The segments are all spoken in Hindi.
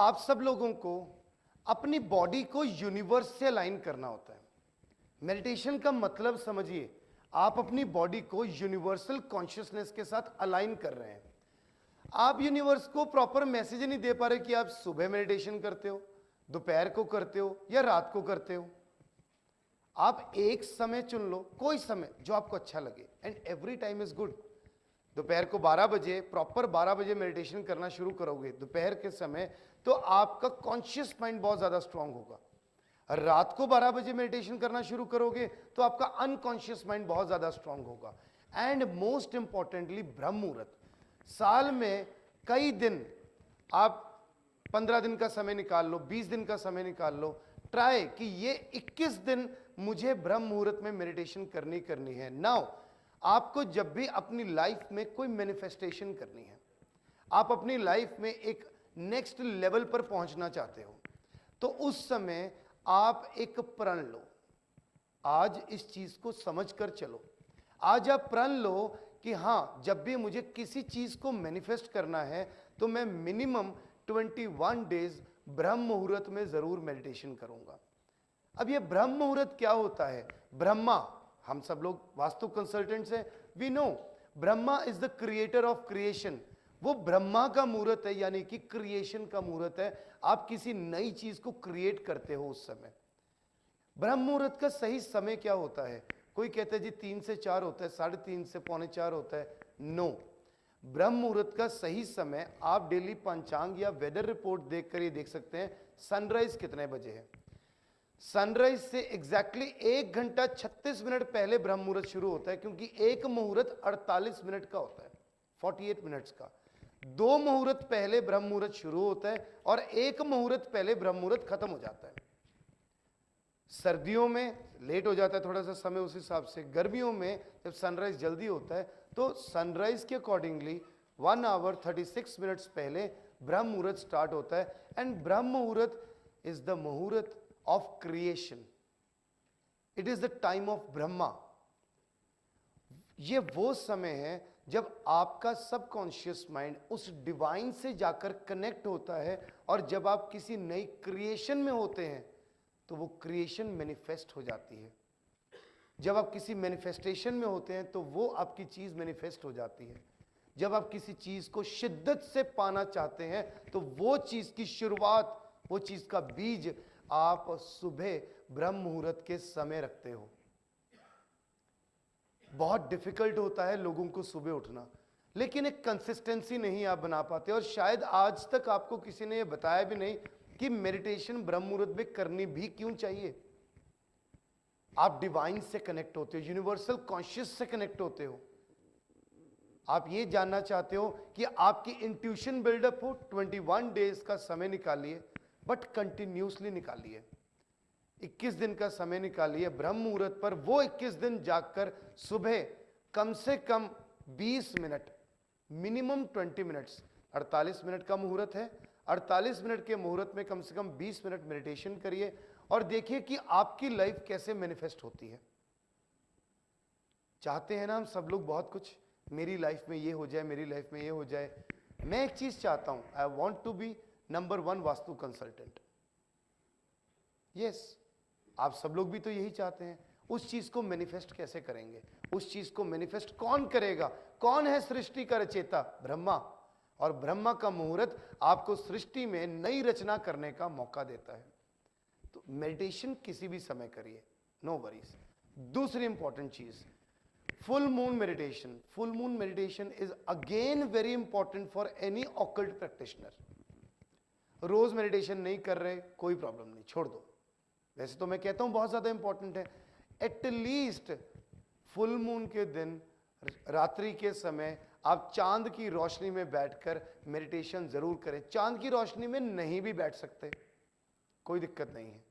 आप सब लोगों को अपनी बॉडी को यूनिवर्स से अलाइन करना होता है। मेडिटेशन का मतलब समझिए, आप अपनी बॉडी को यूनिवर्सल कॉन्शियसनेस के साथ अलाइन कर रहे हैं। आप यूनिवर्स को प्रॉपर मैसेज नहीं दे पा रहे कि आप सुबह मेडिटेशन करते हो, दोपहर को करते हो या रात को करते हो। आप एक समय चुन लो, कोई समय जो आपको अच्छा लगे, and every time is good. दोपहर को 12 बजे, प्रॉपर 12 बजे मेडिटेशन करना शुरू करोगे दोपहर के समय, तो आपका कॉन्शियस माइंड बहुत ज्यादा स्ट्रांग होगा। रात को 12 बजे मेडिटेशन करना शुरू करोगे तो आपका अनकॉन्शियस माइंड बहुत ज्यादा स्ट्रांग होगा। एंड मोस्ट इंपॉर्टेंटली ब्रह्म मुहूर्त, साल में कई दिन, आप 15 दिन का समय निकाल लो, 20 दिन का समय निकाल लो, ट्राई कि ये 21 दिन मुझे ब्रह्म मुहूर्त में मेडिटेशन करनी है। नाउ आपको जब भी अपनी लाइफ में कोई मैनिफेस्टेशन करनी है, आप अपनी लाइफ में एक नेक्स्ट लेवल पर पहुंचना चाहते हो, तो उस समय आप एक प्रण लो। आज इस चीज को समझकर चलो। आज आप प्रण लो कि हां, जब भी मुझे किसी चीज को मैनिफेस्ट करना है तो मैं मिनिमम 21 डेज ब्रह्म मुहूर्त में जरूर मेडिटेशन करूंगा। अब ये ब्रह्म मुहूर्त क्या होता है? ब्रह्मा, हम सब लोग वास्तु कंसल्टेंट्स हैं, we know Brahma is the creator of creation. वो ब्रह्मा का मुहूर्त है, यानी कि क्रिएशन का मुहूर्त है। आप किसी नई चीज को क्रिएट करते हो उस समय। ब्रह्म मुहूर्त का सही समय क्या होता है? कोई कहता है जी 3 से 4 होता है, 3:30 से 3:45 होता है। नो, ब्रह्म मुहूर्त का सही समय आप डेली पंचांग या वेदर रिपोर्ट देखकर ये देख सकते हैं सनराइज कितने बजे है। सनराइज से एग्जैक्टली 1 घंटा 36 मिनट पहले ब्रह्म मुहूर्त शुरू होता है, क्योंकि एक मुहूर्त 48 मिनट का होता है, 48 मिनट्स का। 2 मुहूर्त पहले ब्रह्म मुहूर्त शुरू होता है और 1 मुहूर्त पहले ब्रह्म मुहूर्त खत्म हो जाता है। सर्दियों में लेट हो जाता है थोड़ा सा समय उस हिसाब से। गर्मियों में जब सनराइज जल्दी होता है तो सनराइज के अकॉर्डिंगली 1 आवर 36 मिनट्स पहले ब्रह्म मुहूर्त स्टार्ट होता है। एंड ब्रह्म मुहूर्त इज द मुहूर्त of creation, it is the time of Brahma. ये वो समय है जब आपका सबकॉन्शियस माइंड उस डिवाइन से जाकर कनेक्ट होता है, और जब आप किसी नई क्रिएशन में होते हैं तो वो क्रिएशन मैनिफेस्ट हो जाती है। जब आप किसी मैनिफेस्टेशन में होते हैं तो वो आपकी चीज मैनिफेस्ट हो जाती है। जब आप किसी चीज को शिद्दत से पाना चाहते हैं तो वो चीज की शुरुआत, वो चीज का बीज आप सुबह ब्रह्म मुहूर्त के समय रखते हो। बहुत डिफिकल्ट होता है लोगों को सुबह उठना, लेकिन एक कंसिस्टेंसी नहीं आप बना पाते। और शायद आज तक आपको किसी ने यह बताया भी नहीं कि मेडिटेशन ब्रह्म मुहूर्त में करनी भी क्यों चाहिए। आप डिवाइन से कनेक्ट होते हो, यूनिवर्सल कॉन्शियस से कनेक्ट होते हो। आप ये जानना चाहते हो कि आपकी इंट्यूशन बिल्डअप हो, 21 डेज का समय निकालिए, बट कंटिन्यूसली निकालिए। 21 दिन का समय निकालिए ब्रह्म मुहूर्त पर। वो 21 दिन जागकर सुबह कम से कम 20 मिनट, मिनिमम 20 मिनट्स, 48 मिनट का मुहूर्त है, 48 मिनट के मुहूर्त में कम से कम 20 मिनट मेडिटेशन करिए और देखिए कि आपकी लाइफ कैसे मैनिफेस्ट होती है। चाहते हैं ना हम सब लोग बहुत कुछ, मेरी लाइफ में ये हो जाए, मेरी लाइफ में ये हो जाए। मैं एक चीज चाहता हूं, I want to be number 1 vastu consultant. Yes, आप सब लोग भी तो यही चाहते हैं। उस चीज को मैनिफेस्ट कैसे करेंगे? उस चीज को मैनिफेस्ट कौन करेगा? कौन है सृष्टि का रचयिता? ब्रह्मा। और ब्रह्मा का मुहूर्त आपको सृष्टि में नई रचना करने का मौका देता है। तो मेडिटेशन किसी भी समय करिए, नो वरीज। दूसरी इंपॉर्टेंट चीज, full moon meditation. Full moon meditation is again very important for any occult practitioner. रोज मेडिटेशन नहीं कर रहे, कोई प्रॉब्लम नहीं, छोड़ दो। वैसे तो मैं कहता हूं बहुत ज्यादा इंपॉर्टेंट है। एटलीस्ट फुल मून के दिन, रात्रि के समय आप चांद की रोशनी में बैठकर मेडिटेशन जरूर करें। चांद की रोशनी में नहीं भी बैठ सकते, कोई दिक्कत नहीं है।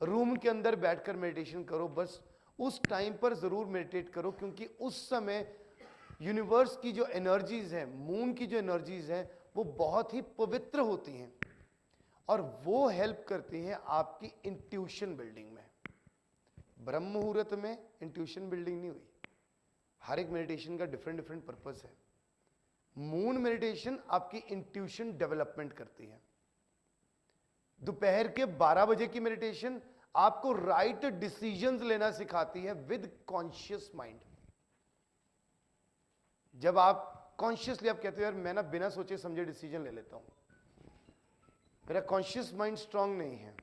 रूम के अंदर बैठकर मेडिटेशन करो, बस उस टाइम पर जरूर मेडिटेट करो, क्योंकि उस समय यूनिवर्स की जो एनर्जीज हैं, मून की जो एनर्जीज हैं, वो बहुत ही पवित्र होती हैं और वो हेल्प करती हैं आपकी इंट्यूशन बिल्डिंग में। ब्रह्म मुहूर्त में इंट्यूशन बिल्डिंग नहीं हुई। हर एक मेडिटेशन का डिफरेंट डिफरेंट पर्पस है। मून मेडिटेशन आपकी इंट्यूशन डेवलपमेंट करती है। दोपहर के 12 बजे की मेडिटेशन आपको राइट डिसीजंस लेना सिखाती है विद कॉन्शियस माइंड। जब आप कॉन्शियसली आप कहते हो यार मैं ना बिना सोचे समझे डिसीजन ले लेता हूं, मेरा कॉन्शियस माइंड स्ट्रांग नहीं है।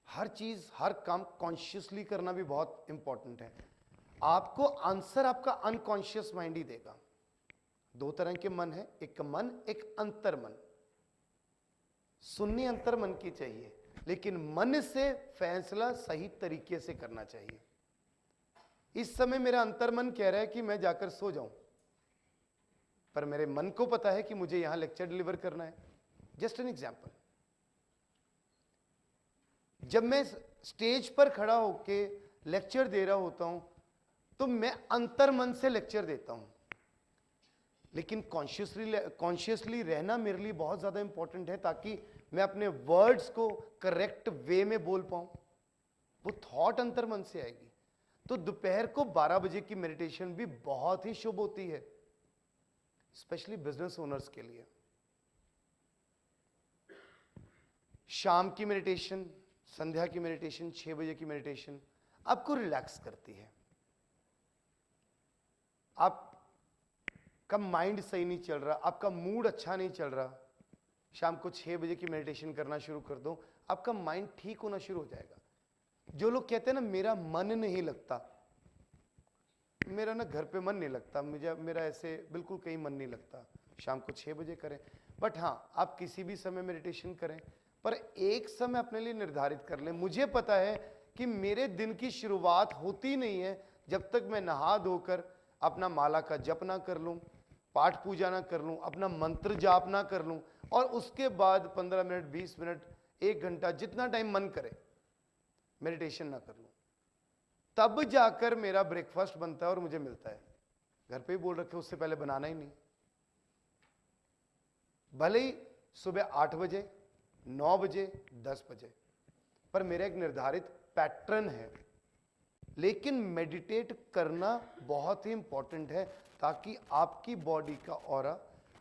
हर चीज हर काम कॉन्शियसली करना भी बहुत इंपॉर्टेंट है। आपको आंसर आपका अनकॉन्शियस माइंड ही देगा। दो तरह के मन है, एक मन एक अंतर मन। सुननी अंतर मन की चाहिए, लेकिन मन से फैसला सही तरीके से करना चाहिए। इस समय मेरा अंतर मन कह रहा है कि मैं जाकर सो जाऊं, पर मेरे मन को पता है कि मुझे यहां लेक्चर डिलीवर करना है। जस्ट एन एग्जाम्पल, जब मैं स्टेज पर खड़ा होके लेक्चर दे रहा होता हूं तो मैं अंतर मन से लेक्चर देता हूं, लेकिन कॉन्शियसली रहना मेरे लिए बहुत ज्यादा इंपॉर्टेंट है, ताकि मैं अपने वर्ड्स को करेक्ट वे में बोल पाऊं। वो थॉट अंतर मन से आएगी। तो दोपहर को 12 बजे की मेडिटेशन भी बहुत ही शुभ होती है, स्पेशली बिजनेस ओनर्स के लिए। शाम की मेडिटेशन, संध्या की मेडिटेशन, 6 बजे की मेडिटेशन आपको रिलैक्स करती है। आपका माइंड सही नहीं चल रहा, आपका मूड अच्छा नहीं चल रहा, शाम को 6 बजे की मेडिटेशन करना शुरू कर दो, आपका माइंड ठीक होना शुरू हो जाएगा। जो लोग कहते हैं ना मेरा मन नहीं लगता, मेरा ना घर पे मन नहीं लगता, मेरा ऐसे बिल्कुल कहीं मन नहीं लगता, शाम को 6 बजे करें। बट हाँ, आप किसी भी समय मेडिटेशन करें, पर एक समय अपने लिए निर्धारित कर लें। मुझे पता है कि मेरे दिन की शुरुआत होती नहीं है जब तक मैं नहा धोकर अपना माला का जप ना कर लूं, पाठ पूजा ना कर लूं, अपना मंत्र जाप ना कर लूं, और उसके बाद 15 मिनट, 20 मिनट, 1 घंटा, जितना टाइम मन करे मेडिटेशन ना कर लूं। तब जाकर मेरा ब्रेकफास्ट बनता है और मुझे मिलता है। घर पे ही बोल रखे, उससे पहले बनाना ही नहीं। भले ही सुबह 8 बजे, 9 बजे, 10 बजे, पर मेरा एक निर्धारित पैटर्न है। लेकिन मेडिटेट करना बहुत ही इंपॉर्टेंट है, ताकि आपकी बॉडी का ऑरा,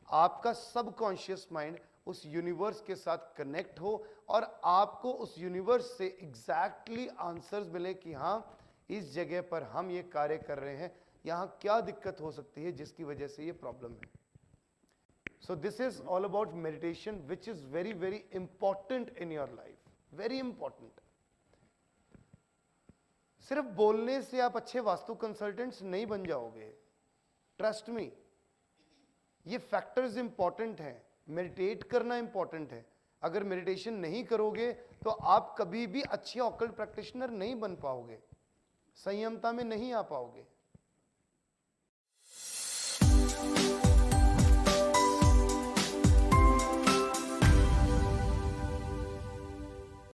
आपका सबकॉन्शियस माइंड उस यूनिवर्स के साथ कनेक्ट हो और आपको उस यूनिवर्स से एग्जैक्टली आंसर्स मिले कि हाँ, इस जगह पर हम ये कार्य कर रहे हैं, यहां क्या दिक्कत हो सकती है जिसकी वजह से ये प्रॉब्लम है। So this is all about meditation, which is very, very important in your life. Very important. सिर्फ बोलने से आप अच्छे वास्तु कंसल्टेंट्स नहीं बन जाओगे। ट्रस्ट मी, ये फैक्टर्स इंपॉर्टेंट हैं। मेडिटेट करना इंपॉर्टेंट है। अगर मेडिटेशन नहीं करोगे तो आप कभी भी अच्छे ऑकल्ट प्रैक्टिशनर नहीं बन पाओगे, संयमता में नहीं आ पाओगे।